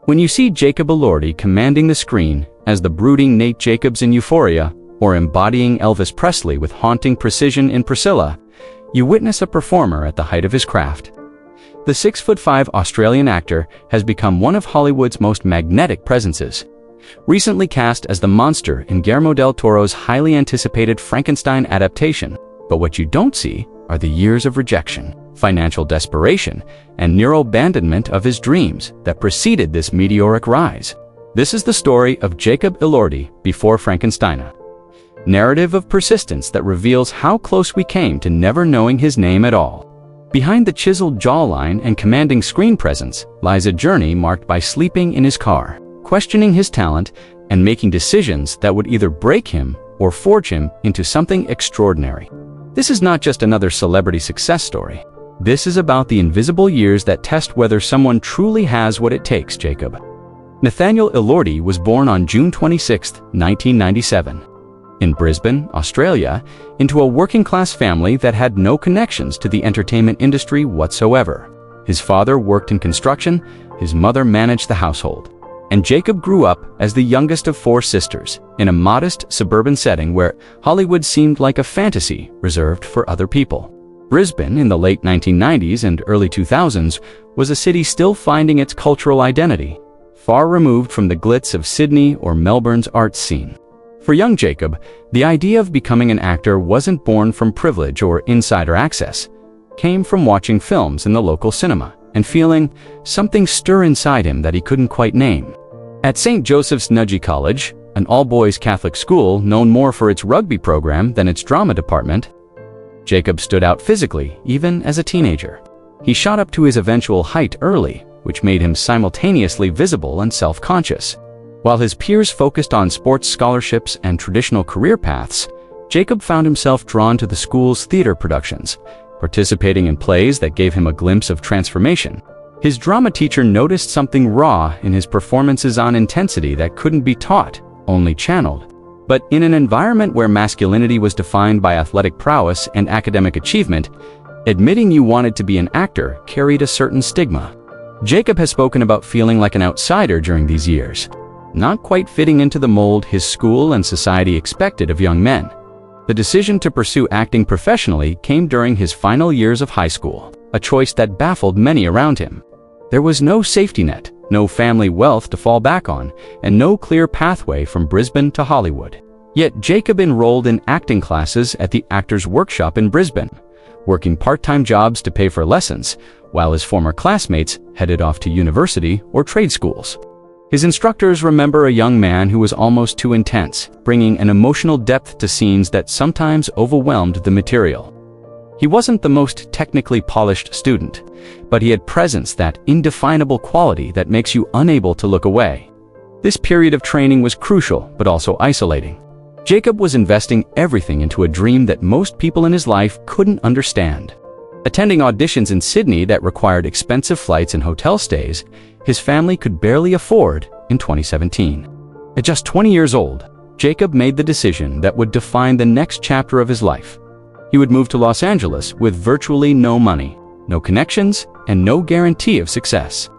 When you see Jacob Elordi commanding the screen as the brooding Nate Jacobs in Euphoria, or embodying Elvis Presley with haunting precision in Priscilla, you witness a performer at the height of his craft. The 6'5" Australian actor has become one of Hollywood's most magnetic presences. Recently cast as the monster in Guillermo del Toro's highly anticipated Frankenstein adaptation, but what you don't see are the years of rejection, financial desperation, and neuro-abandonment of his dreams that preceded this meteoric rise. This is the story of Jacob Elordi before Frankenstein. Narrative of persistence that reveals how close we came to never knowing his name at all. Behind the chiseled jawline and commanding screen presence lies a journey marked by sleeping in his car, questioning his talent, and making decisions that would either break him or forge him into something extraordinary. This is not just another celebrity success story. This is about the invisible years that test whether someone truly has what it takes. Jacob Nathaniel Elordi was born on June 26, 1997. In Brisbane, Australia, into a working-class family that had no connections to the entertainment industry whatsoever. His father worked in construction, his mother managed the household, and Jacob grew up as the youngest of 4 sisters in a modest suburban setting where Hollywood seemed like a fantasy reserved for other people. Brisbane in the late 1990s and early 2000s was a city still finding its cultural identity, far removed from the glitz of Sydney or Melbourne's arts scene. For young Jacob, the idea of becoming an actor wasn't born from privilege or insider access. It came from watching films in the local cinema and feeling something stir inside him that he couldn't quite name. At St. Joseph's Nudgee College, an all-boys Catholic school known more for its rugby program than its drama department, Jacob stood out physically even as a teenager. He shot up to his eventual height early, which made him simultaneously visible and self-conscious. While his peers focused on sports scholarships and traditional career paths, Jacob found himself drawn to the school's theater productions, participating in plays that gave him a glimpse of transformation. His drama teacher noticed something raw in his performances, on intensity that couldn't be taught, only channeled. But in an environment where masculinity was defined by athletic prowess and academic achievement, admitting you wanted to be an actor carried a certain stigma. Jacob has spoken about feeling like an outsider during these years, not quite fitting into the mold his school and society expected of young men. The decision to pursue acting professionally came during his final years of high school, a choice that baffled many around him. There was no safety net, no family wealth to fall back on, and no clear pathway from Brisbane to Hollywood. Yet Jacob enrolled in acting classes at the Actors Workshop in Brisbane, working part-time jobs to pay for lessons, while his former classmates headed off to university or trade schools. His instructors remember a young man who was almost too intense, bringing an emotional depth to scenes that sometimes overwhelmed the material. He wasn't the most technically polished student, but he had presence, that indefinable quality that makes you unable to look away. This period of training was crucial, but also isolating. Jacob was investing everything into a dream that most people in his life couldn't understand. Attending auditions in Sydney that required expensive flights and hotel stays, his family could barely afford in 2017. At just 20 years old, Jacob made the decision that would define the next chapter of his life. He would move to Los Angeles with virtually no money, no connections, and no guarantee of success.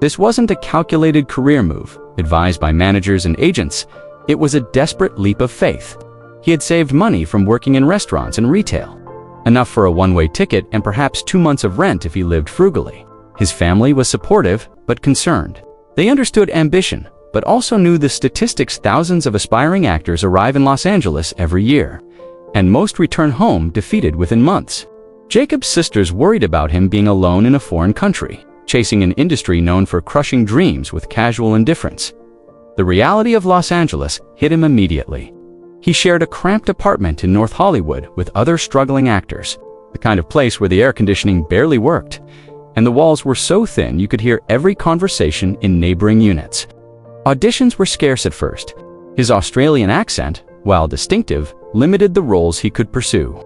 This wasn't a calculated career move, advised by managers and agents. It was a desperate leap of faith. He had saved money from working in restaurants and retail, enough for a one-way ticket and perhaps 2 months of rent if he lived frugally. His family was supportive, but concerned. They understood ambition, but also knew the statistics: thousands of aspiring actors arrive in Los Angeles every year, and most return home defeated within months. Jacob's sisters worried about him being alone in a foreign country, chasing an industry known for crushing dreams with casual indifference. The reality of Los Angeles hit him immediately. He shared a cramped apartment in North Hollywood with other struggling actors, the kind of place where the air conditioning barely worked, and the walls were so thin you could hear every conversation in neighboring units. Auditions were scarce at first. His Australian accent, while distinctive, limited the roles he could pursue.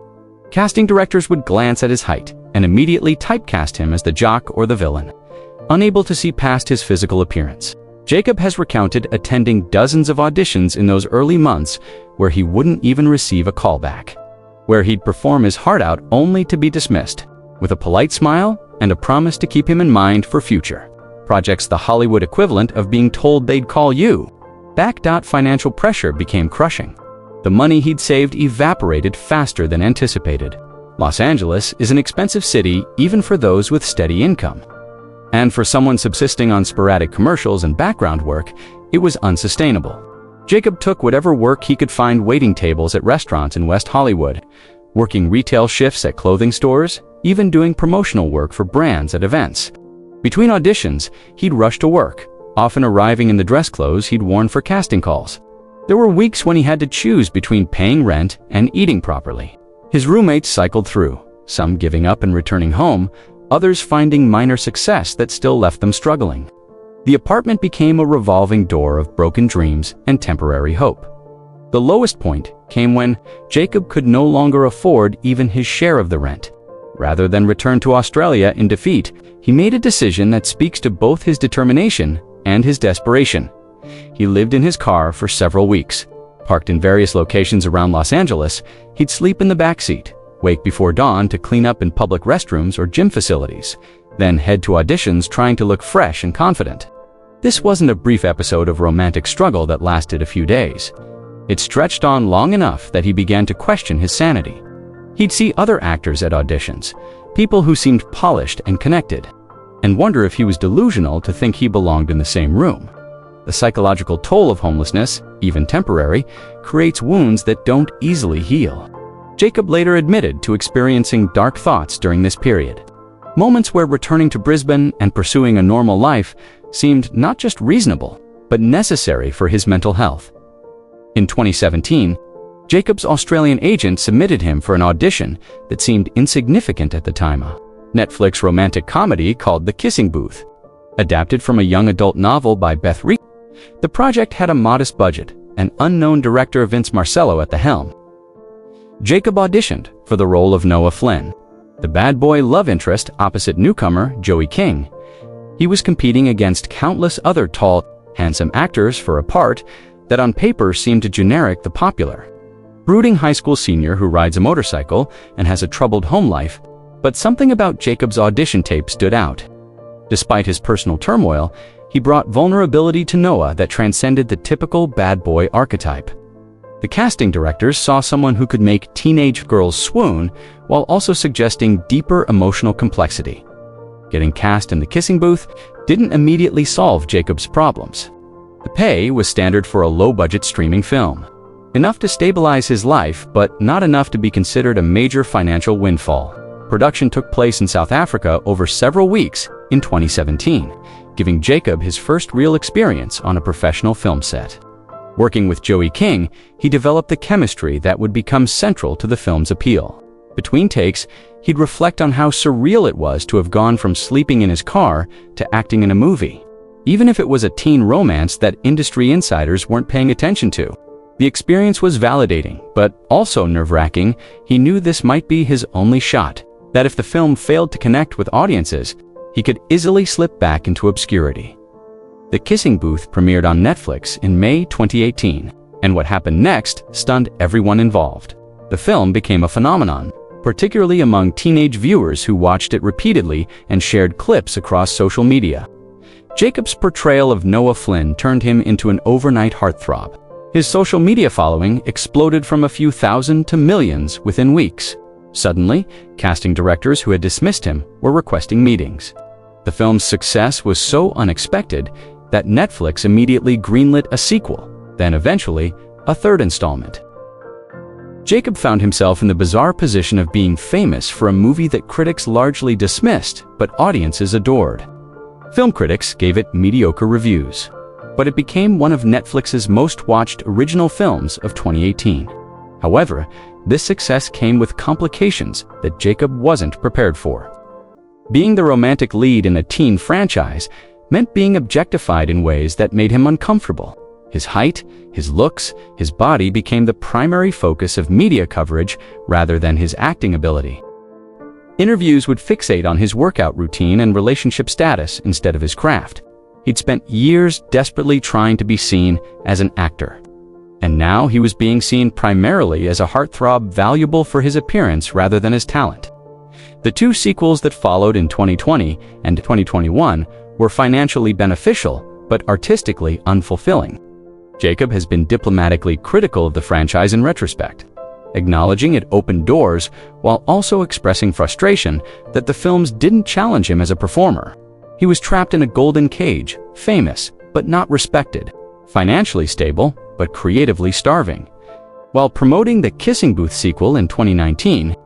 Casting directors would glance at his height and immediately typecast him as the jock or the villain, unable to see past his physical appearance. Jacob has recounted attending dozens of auditions in those early months where he wouldn't even receive a callback, where he'd perform his heart out only to be dismissed, with a polite smile and a promise to keep him in mind for future. projects the Hollywood equivalent of being told they'd call you. Financial pressure became crushing. The money he'd saved evaporated faster than anticipated. Los Angeles is an expensive city even for those with steady income. And for someone subsisting on sporadic commercials and background work, it was unsustainable. Jacob took whatever work he could find, waiting tables at restaurants in West Hollywood, working retail shifts at clothing stores, even doing promotional work for brands at events. Between auditions, he'd rush to work, often arriving in the dress clothes he'd worn for casting calls. There were weeks when he had to choose between paying rent and eating properly. His roommates cycled through, some giving up and returning home, others finding minor success that still left them struggling. The apartment became a revolving door of broken dreams and temporary hope. The lowest point came when Jacob could no longer afford even his share of the rent. Rather than return to Australia in defeat, he made a decision that speaks to both his determination and his desperation. He lived in his car for several weeks. Parked in various locations around Los Angeles, he'd sleep in the backseat, wake before dawn to clean up in public restrooms or gym facilities, then head to auditions trying to look fresh and confident. This wasn't a brief episode of romantic struggle that lasted a few days. It stretched on long enough that he began to question his sanity. He'd see other actors at auditions, people who seemed polished and connected, and wonder if he was delusional to think he belonged in the same room. The psychological toll of homelessness, even temporary, creates wounds that don't easily heal. Jacob later admitted to experiencing dark thoughts during this period. Moments where returning to Brisbane and pursuing a normal life seemed not just reasonable, but necessary for his mental health. In 2017, Jacob's Australian agent submitted him for an audition that seemed insignificant at the time. A Netflix romantic comedy called The Kissing Booth. Adapted from a young adult novel by Beth Reed, the project had a modest budget and unknown director Vince Marcello at the helm. Jacob auditioned for the role of Noah Flynn, the bad boy love interest opposite newcomer Joey King. He was competing against countless other tall, handsome actors for a part that on paper seemed to generic the popular. Brooding high school senior who rides a motorcycle and has a troubled home life, but something about Jacob's audition tape stood out. Despite his personal turmoil, he brought vulnerability to Noah that transcended the typical bad boy archetype. The casting directors saw someone who could make teenage girls swoon while also suggesting deeper emotional complexity. Getting cast in The Kissing Booth didn't immediately solve Jacob's problems. The pay was standard for a low-budget streaming film. Enough to stabilize his life, but not enough to be considered a major financial windfall. Production took place in South Africa over several weeks in 2017, giving Jacob his first real experience on a professional film set. Working with Joey King, he developed the chemistry that would become central to the film's appeal. Between takes, he'd reflect on how surreal it was to have gone from sleeping in his car to acting in a movie. Even if it was a teen romance that industry insiders weren't paying attention to. The experience was validating, but also nerve-wracking. He knew this might be his only shot, that if the film failed to connect with audiences, he could easily slip back into obscurity. The Kissing Booth premiered on Netflix in May 2018, and what happened next stunned everyone involved. The film became a phenomenon, particularly among teenage viewers who watched it repeatedly and shared clips across social media. Jacob's portrayal of Noah Flynn turned him into an overnight heartthrob. His social media following exploded from a few thousand to millions within weeks. Suddenly, casting directors who had dismissed him were requesting meetings. The film's success was so unexpected that Netflix immediately greenlit a sequel, then eventually a third installment. Jacob found himself in the bizarre position of being famous for a movie that critics largely dismissed, but audiences adored. Film critics gave it mediocre reviews, but it became one of Netflix's most watched original films of 2018. However, this success came with complications that Jacob wasn't prepared for. Being the romantic lead in a teen franchise meant being objectified in ways that made him uncomfortable. His height, his looks, his body became the primary focus of media coverage rather than his acting ability. Interviews would fixate on his workout routine and relationship status instead of his craft. He'd spent years desperately trying to be seen as an actor. And now he was being seen primarily as a heartthrob valuable for his appearance rather than his talent. The two sequels that followed in 2020 and 2021 were financially beneficial but artistically unfulfilling. Jacob has been diplomatically critical of the franchise in retrospect, acknowledging it opened doors while also expressing frustration that the films didn't challenge him as a performer. He was trapped in a golden cage, famous but not respected, financially stable but creatively starving. While promoting the Kissing Booth sequel in 2019,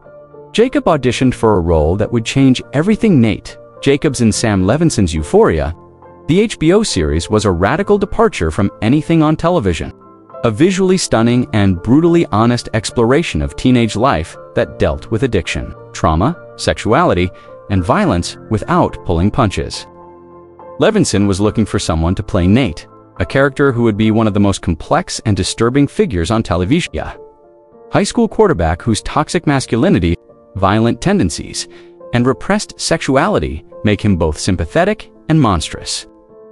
Jacob auditioned for a role that would change everything. Nate Jacobs in Sam Levinson's Euphoria, the HBO series, was a radical departure from anything on television. A visually stunning and brutally honest exploration of teenage life that dealt with addiction, trauma, sexuality, and violence without pulling punches. Levinson was looking for someone to play Nate, a character who would be one of the most complex and disturbing figures on television. High school quarterback whose toxic masculinity, violent tendencies, and repressed sexuality make him both sympathetic and monstrous.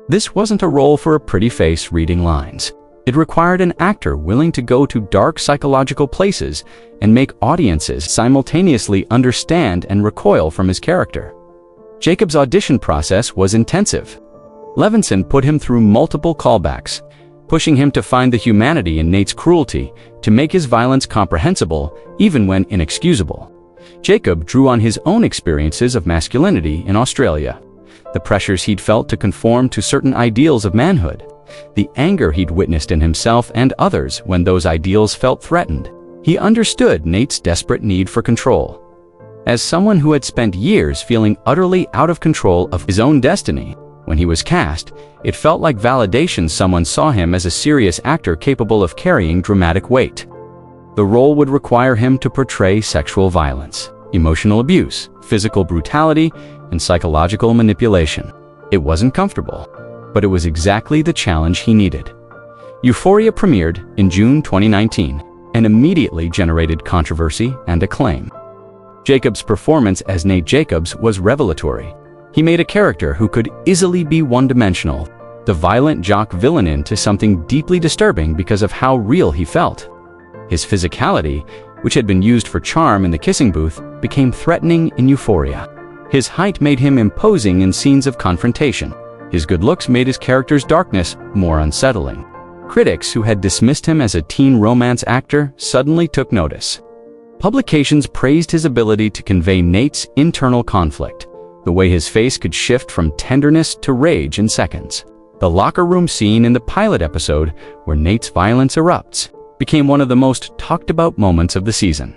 This wasn't a role for a pretty face reading lines. It required an actor willing to go to dark psychological places and make audiences simultaneously understand and recoil from his character. Jacob's audition process was intensive. Levinson put him through multiple callbacks, pushing him to find the humanity in Nate's cruelty to make his violence comprehensible even when inexcusable. Jacob drew on his own experiences of masculinity in Australia, the pressures he'd felt to conform to certain ideals of manhood, the anger he'd witnessed in himself and others when those ideals felt threatened. He understood Nate's desperate need for control. As someone who had spent years feeling utterly out of control of his own destiny, when he was cast, it felt like validation. Someone saw him as a serious actor capable of carrying dramatic weight. The role would require him to portray sexual violence, emotional abuse, physical brutality, and psychological manipulation. It wasn't comfortable, but it was exactly the challenge he needed. Euphoria premiered in June 2019 and immediately generated controversy and acclaim. Jacobs' performance as Nate Jacobs was revelatory. He made a character who could easily be one-dimensional, the violent jock villain, into something deeply disturbing because of how real he felt. His physicality, which had been used for charm in the Kissing Booth, became threatening in Euphoria. His height made him imposing in scenes of confrontation. His good looks made his character's darkness more unsettling. Critics who had dismissed him as a teen romance actor suddenly took notice. Publications praised his ability to convey Nate's internal conflict, the way his face could shift from tenderness to rage in seconds. The locker room scene in the pilot episode, where Nate's violence erupts, became one of the most talked about moments of the season.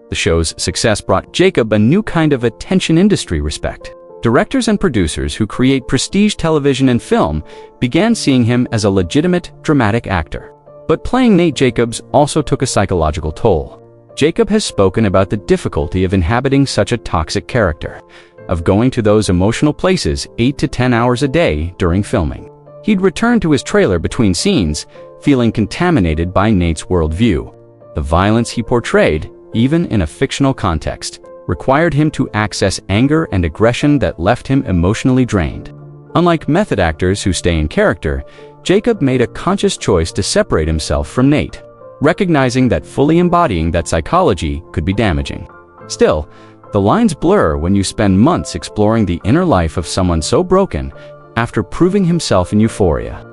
The show's success brought Jacob a new kind of attention industry respect. Directors and producers who create prestige television and film began seeing him as a legitimate, dramatic actor. But playing Nate Jacobs also took a psychological toll. Jacob has spoken about the difficulty of inhabiting such a toxic character, of going to those emotional places 8 to 10 hours a day during filming. He'd return to his trailer between scenes, feeling contaminated by Nate's worldview. The violence he portrayed, even in a fictional context, required him to access anger and aggression that left him emotionally drained. Unlike method actors who stay in character, Jacob made a conscious choice to separate himself from Nate, recognizing that fully embodying that psychology could be damaging. Still, the lines blur when you spend months exploring the inner life of someone so broken after proving himself in Euphoria.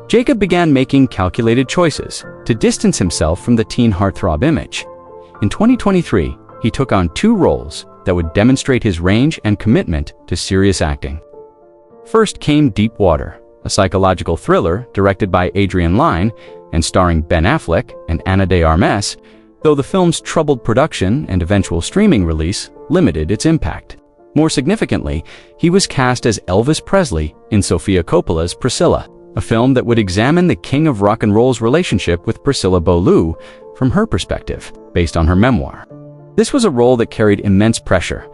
Jacob began making calculated choices to distance himself from the teen heartthrob image. In 2023, he took on 2 roles that would demonstrate his range and commitment to serious acting. First came Deep Water, a psychological thriller directed by Adrian Lyne and starring Ben Affleck and Ana de Armas, though the film's troubled production and eventual streaming release limited its impact. More significantly, he was cast as Elvis Presley in Sofia Coppola's Priscilla, a film that would examine the king of rock and roll's relationship with Priscilla Beaulieu from her perspective, based on her memoir. This was a role that carried immense pressure,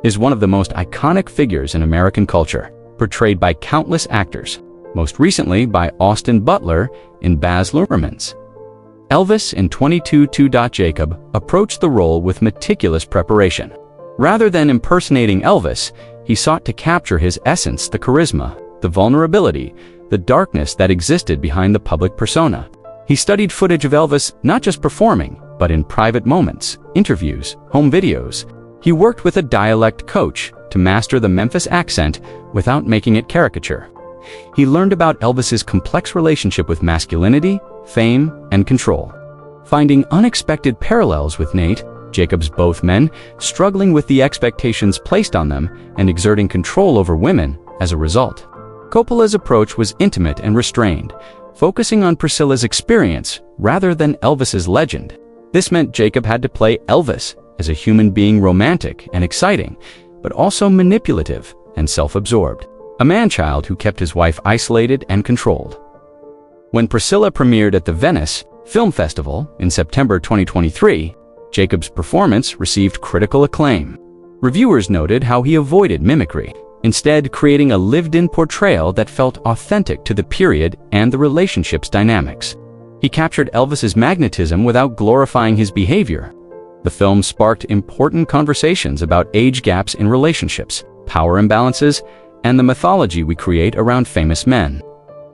is one of the most iconic figures in American culture, portrayed by countless actors, most recently by Austin Butler in Baz Luhrmann's Elvis in 22-2. Jacob approached the role with meticulous preparation. Rather than impersonating Elvis, he sought to capture his essence, the charisma, the vulnerability, the darkness that existed behind the public persona. He studied footage of Elvis not just performing, but in private moments, interviews, home videos, He worked with a dialect coach to master the Memphis accent without making it caricature. He learned about Elvis's complex relationship with masculinity, fame, and control, finding unexpected parallels with Nate, Jacob's both men, struggling with the expectations placed on them and exerting control over women as a result. Coppola's approach was intimate and restrained, focusing on Priscilla's experience rather than Elvis's legend. This meant Jacob had to play Elvis as a human being, romantic and exciting, but also manipulative and self-absorbed, a man-child who kept his wife isolated and controlled. When Priscilla premiered at the Venice Film Festival in September 2023, Jacob's performance received critical acclaim. Reviewers noted how he avoided mimicry, instead creating a lived-in portrayal that felt authentic to the period and the relationship's dynamics. He captured Elvis's magnetism without glorifying his behavior. The film sparked important conversations about age gaps in relationships, power imbalances, and the mythology we create around famous men.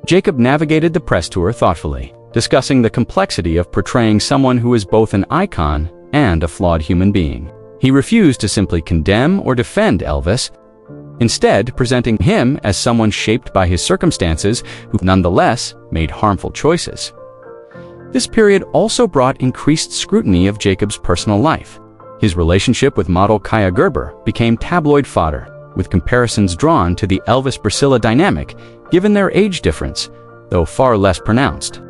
Jacob navigated the press tour thoughtfully, discussing the complexity of portraying someone who is both an icon and a flawed human being. He refused to simply condemn or defend Elvis, instead presenting him as someone shaped by his circumstances who nonetheless made harmful choices. This period also brought increased scrutiny of Jacob's personal life. His relationship with model Kaia Gerber became tabloid fodder, with comparisons drawn to the Elvis-Priscilla dynamic given their age difference, though far less pronounced.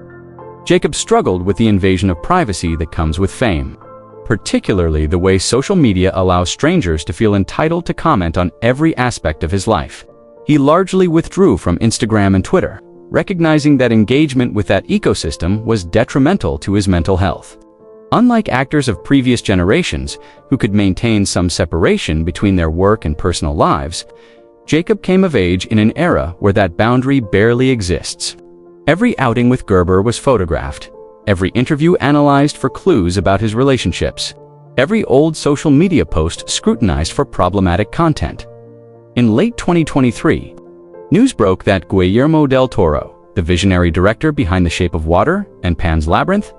Jacob struggled with the invasion of privacy that comes with fame, particularly the way social media allows strangers to feel entitled to comment on every aspect of his life. He largely withdrew from Instagram and Twitter, recognizing that engagement with that ecosystem was detrimental to his mental health. Unlike actors of previous generations who could maintain some separation between their work and personal lives, Jacob came of age in an era where that boundary barely exists. Every outing with Gerber was photographed, every interview analyzed for clues about his relationships, every old social media post scrutinized for problematic content. In late 2023, news broke that Guillermo del Toro, the visionary director behind The Shape of Water and Pan's Labyrinth,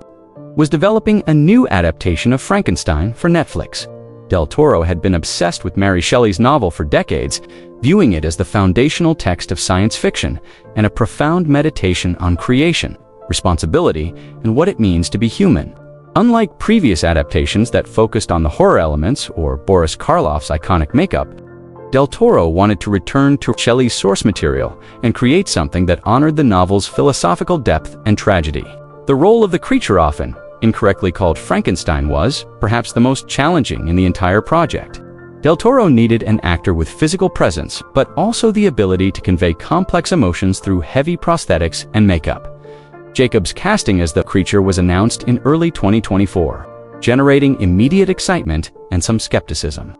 was developing a new adaptation of Frankenstein for Netflix. Del Toro had been obsessed with Mary Shelley's novel for decades, viewing it as the foundational text of science fiction and a profound meditation on creation, responsibility, and what it means to be human. Unlike previous adaptations that focused on the horror elements or Boris Karloff's iconic makeup, Del Toro wanted to return to Shelley's source material and create something that honored the novel's philosophical depth and tragedy. The role of the creature, often incorrectly called Frankenstein, was perhaps the most challenging in the entire project. Del Toro needed an actor with physical presence, but also the ability to convey complex emotions through heavy prosthetics and makeup. Jacob's casting as the creature was announced in early 2024, generating immediate excitement and some skepticism.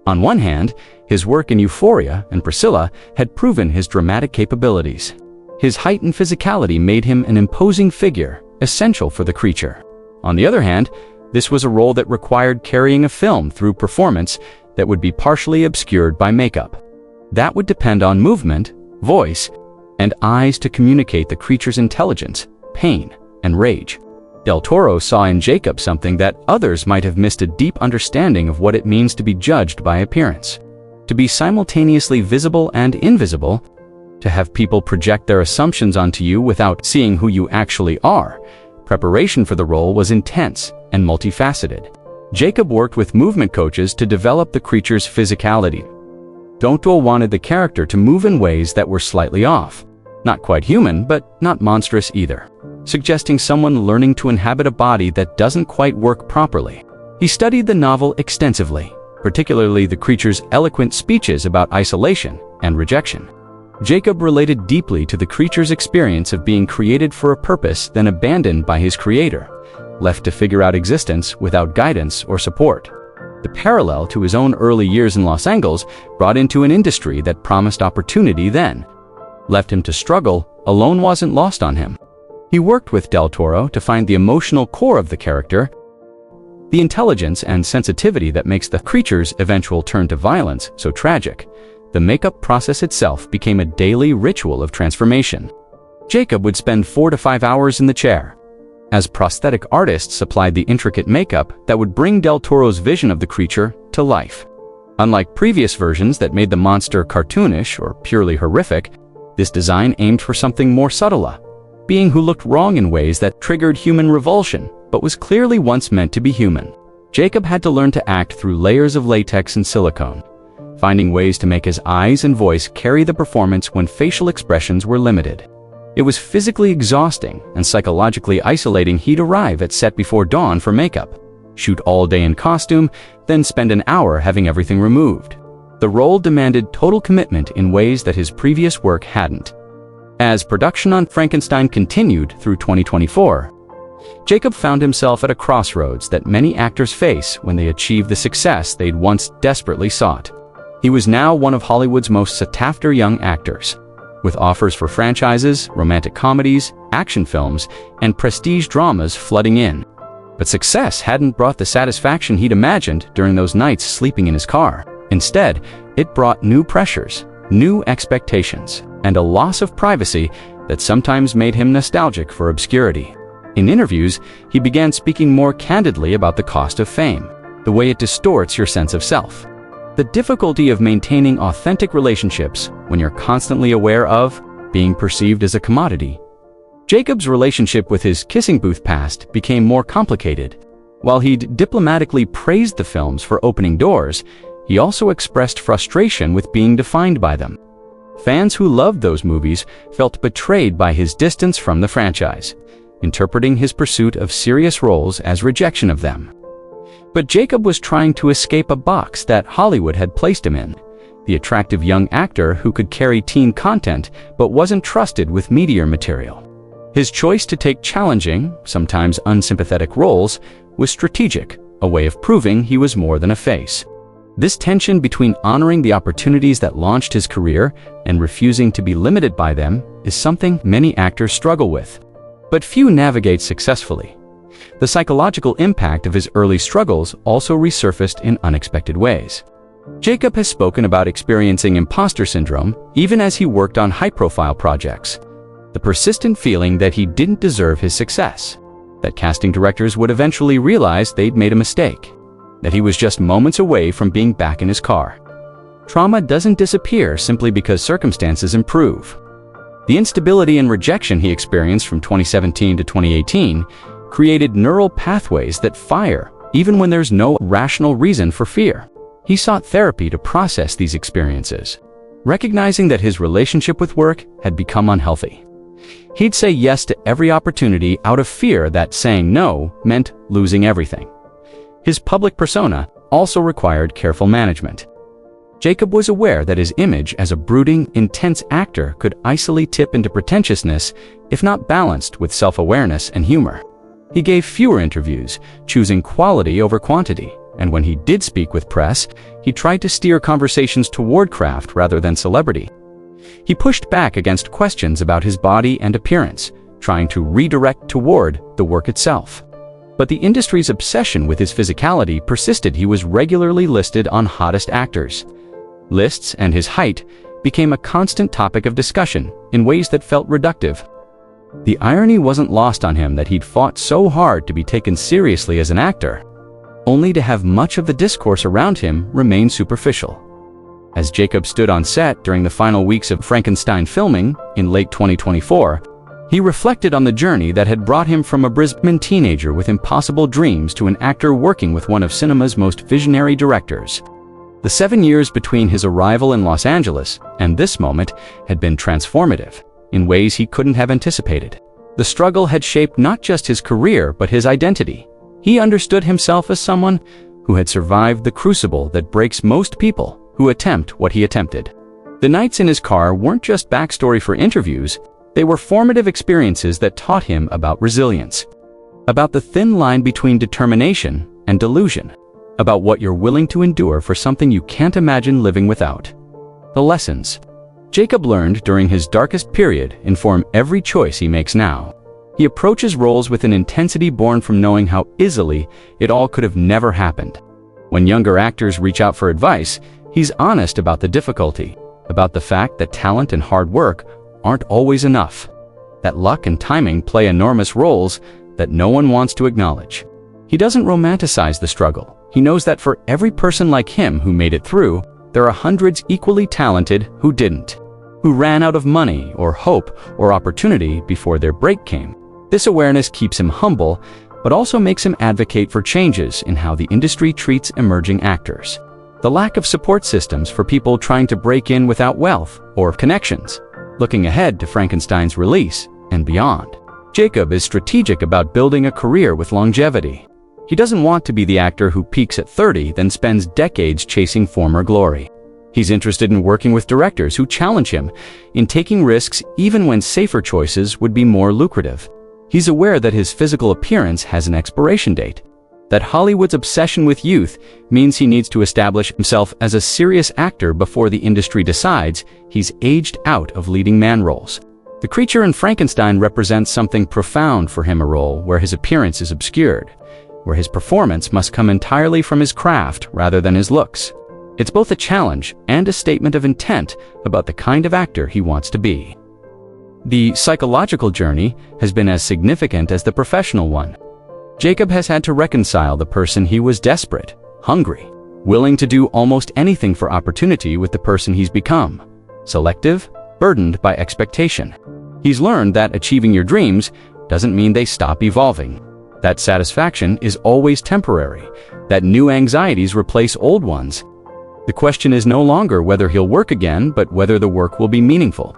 On one hand, his work in Euphoria and Priscilla had proven his dramatic capabilities. His height and physicality made him an imposing figure, essential for the creature. On the other hand, this was a role that required carrying a film through performance that would be partially obscured by makeup. That would depend on movement, voice, and eyes to communicate the creature's intelligence, pain, and rage. Del Toro saw in Jacob something that others might have missed: a deep understanding of what it means to be judged by appearance, to be simultaneously visible and invisible, to have people project their assumptions onto you without seeing who you actually are. Preparation for the role was intense and multifaceted. Jacob worked with movement coaches to develop the creature's physicality. Del Toro wanted the character to move in ways that were slightly off, not quite human, but not monstrous either, suggesting someone learning to inhabit a body that doesn't quite work properly. He studied the novel extensively, particularly the creature's eloquent speeches about isolation and rejection. Jacob related deeply to the creature's experience of being created for a purpose, then abandoned by his creator, left to figure out existence without guidance or support. The parallel to his own early years in Los Angeles, brought into an industry that promised opportunity then, left him to struggle, alone wasn't lost on him. He worked with Del Toro to find the emotional core of the character, the intelligence and sensitivity that makes the creature's eventual turn to violence so tragic. The makeup process itself became a daily ritual of transformation. Jacob would spend 4 to 5 hours in the chair, as prosthetic artists supplied the intricate makeup that would bring Del Toro's vision of the creature to life. Unlike previous versions that made the monster cartoonish or purely horrific, this design aimed for something more subtle, a being who looked wrong in ways that triggered human revulsion, but was clearly once meant to be human. Jacob had to learn to act through layers of latex and silicone, finding ways to make his eyes and voice carry the performance when facial expressions were limited. It was physically exhausting and psychologically isolating. He'd arrive at set before dawn for makeup, shoot all day in costume, then spend an hour having everything removed. The role demanded total commitment in ways that his previous work hadn't. As production on Frankenstein continued through 2024, Jacob found himself at a crossroads that many actors face when they achieve the success they'd once desperately sought. He was now one of Hollywood's most sought-after young actors, with offers for franchises, romantic comedies, action films, and prestige dramas flooding in. But success hadn't brought the satisfaction he'd imagined during those nights sleeping in his car. Instead, it brought new pressures, new expectations, and a loss of privacy that sometimes made him nostalgic for obscurity. In interviews, he began speaking more candidly about the cost of fame, the way it distorts your sense of self, the difficulty of maintaining authentic relationships when you're constantly aware of being perceived as a commodity. Jacob's relationship with his kissing booth past became more complicated. While he'd diplomatically praised the films for opening doors, he also expressed frustration with being defined by them. Fans who loved those movies felt betrayed by his distance from the franchise, interpreting his pursuit of serious roles as rejection of them. But Jacob was trying to escape a box that Hollywood had placed him in, the attractive young actor who could carry teen content but wasn't trusted with meatier material. His choice to take challenging, sometimes unsympathetic roles was strategic, a way of proving he was more than a face. This tension between honoring the opportunities that launched his career and refusing to be limited by them is something many actors struggle with, but few navigate successfully. The psychological impact of his early struggles also resurfaced in unexpected ways. Jacob has spoken about experiencing imposter syndrome even as he worked on high-profile projects, the persistent feeling that he didn't deserve his success, that casting directors would eventually realize they'd made a mistake, that he was just moments away from being back in his car. Trauma doesn't disappear simply because circumstances improve. The instability and rejection he experienced from 2017 to 2018 created neural pathways that fire even when there's no rational reason for fear. He sought therapy to process these experiences, recognizing that his relationship with work had become unhealthy. He'd say yes to every opportunity out of fear that saying no meant losing everything. His public persona also required careful management. Jacob was aware that his image as a brooding, intense actor could easily tip into pretentiousness if not balanced with self-awareness and humor. He gave fewer interviews, choosing quality over quantity, and when he did speak with press, he tried to steer conversations toward craft rather than celebrity. He pushed back against questions about his body and appearance, trying to redirect toward the work itself. But the industry's obsession with his physicality persisted. He was regularly listed on hottest actors lists, and his height became a constant topic of discussion in ways that felt reductive. The irony wasn't lost on him that he'd fought so hard to be taken seriously as an actor, only to have much of the discourse around him remain superficial. As Jacob stood on set during the final weeks of Frankenstein filming in late 2024, he reflected on the journey that had brought him from a Brisbane teenager with impossible dreams to an actor working with one of cinema's most visionary directors. The 7 years between his arrival in Los Angeles and this moment had been transformative in ways he couldn't have anticipated. The struggle had shaped not just his career but his identity. He understood himself as someone who had survived the crucible that breaks most people who attempt what he attempted. The nights in his car weren't just backstory for interviews, they were formative experiences that taught him about resilience, about the thin line between determination and delusion, about what you're willing to endure for something you can't imagine living without. The lessons Jacob learned during his darkest period inform every choice he makes now. He approaches roles with an intensity born from knowing how easily it all could have never happened. When younger actors reach out for advice, he's honest about the difficulty, about the fact that talent and hard work aren't always enough, that luck and timing play enormous roles that no one wants to acknowledge. He doesn't romanticize the struggle. He knows that for every person like him who made it through, there are hundreds equally talented who didn't, who ran out of money or hope or opportunity before their break came. This awareness keeps him humble, but also makes him advocate for changes in how the industry treats emerging actors. The lack of support systems for people trying to break in without wealth or connections. Looking ahead to Frankenstein's release and beyond, Jacob is strategic about building a career with longevity. He doesn't want to be the actor who peaks at 30, then spends decades chasing former glory. He's interested in working with directors who challenge him, in taking risks even when safer choices would be more lucrative. He's aware that his physical appearance has an expiration date, that Hollywood's obsession with youth means he needs to establish himself as a serious actor before the industry decides he's aged out of leading man roles. The creature in Frankenstein represents something profound for him, a role where his appearance is obscured, where his performance must come entirely from his craft rather than his looks. It's both a challenge and a statement of intent about the kind of actor he wants to be. The psychological journey has been as significant as the professional one. Jacob has had to reconcile the person he was: desperate, hungry, willing to do almost anything for opportunity, with the person he's become: selective, burdened by expectation. He's learned that achieving your dreams doesn't mean they stop evolving, that satisfaction is always temporary, that new anxieties replace old ones. The question is no longer whether he'll work again, but whether the work will be meaningful,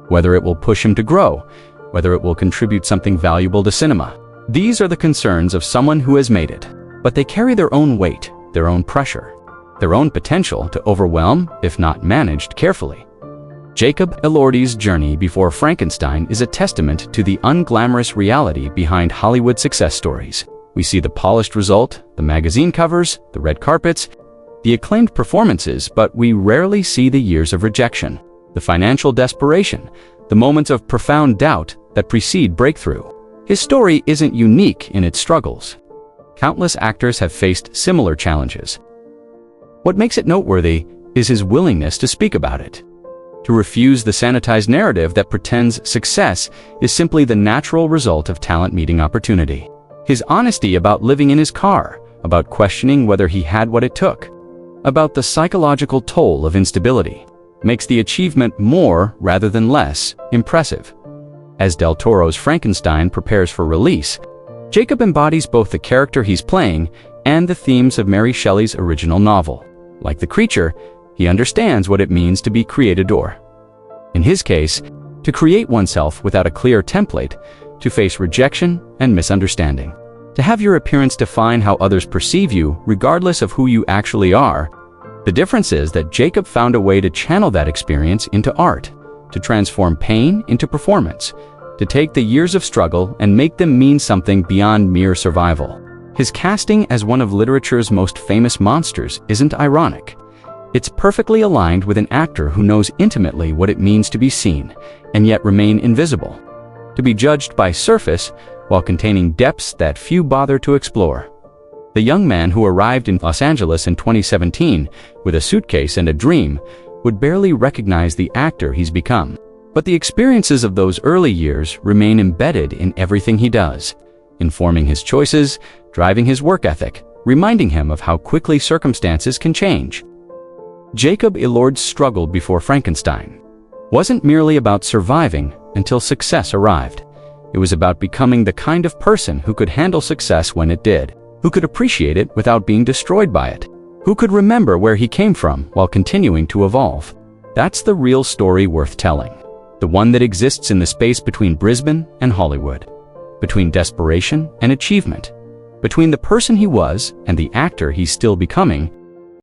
whether it will push him to grow, whether it will contribute something valuable to cinema. These are the concerns of someone who has made it, but they carry their own weight, their own pressure, their own potential to overwhelm if not managed carefully. Jacob Elordi's journey before Frankenstein is a testament to the unglamorous reality behind Hollywood success stories. We see the polished result, the magazine covers, the red carpets, the acclaimed performances, but we rarely see the years of rejection, the financial desperation, the moments of profound doubt that precede breakthrough. His story isn't unique in its struggles. Countless actors have faced similar challenges. What makes it noteworthy is his willingness to speak about it, to refuse the sanitized narrative that pretends success is simply the natural result of talent meeting opportunity. His honesty about living in his car, about questioning whether he had what it took, about the psychological toll of instability, makes the achievement more rather than less impressive. As Del Toro's Frankenstein prepares for release, Jacob embodies both the character he's playing and the themes of Mary Shelley's original novel. Like the creature, he understands what it means to be creatador. In his case, to create oneself without a clear template, to face rejection and misunderstanding, to have your appearance define how others perceive you regardless of who you actually are. The difference is that Jacob found a way to channel that experience into art, to transform pain into performance, to take the years of struggle and make them mean something beyond mere survival. His casting as one of literature's most famous monsters isn't ironic. It's perfectly aligned with an actor who knows intimately what it means to be seen and yet remain invisible, to be judged by surface while containing depths that few bother to explore. The young man who arrived in Los Angeles in 2017 with a suitcase and a dream would barely recognize the actor he's become. But the experiences of those early years remain embedded in everything he does, informing his choices, driving his work ethic, reminding him of how quickly circumstances can change. Jacob Elordi's struggle before Frankenstein wasn't merely about surviving until success arrived. It was about becoming the kind of person who could handle success when it did, who could appreciate it without being destroyed by it, who could remember where he came from while continuing to evolve. That's the real story worth telling, the one that exists in the space between Brisbane and Hollywood, between desperation and achievement, between the person he was and the actor he's still becoming.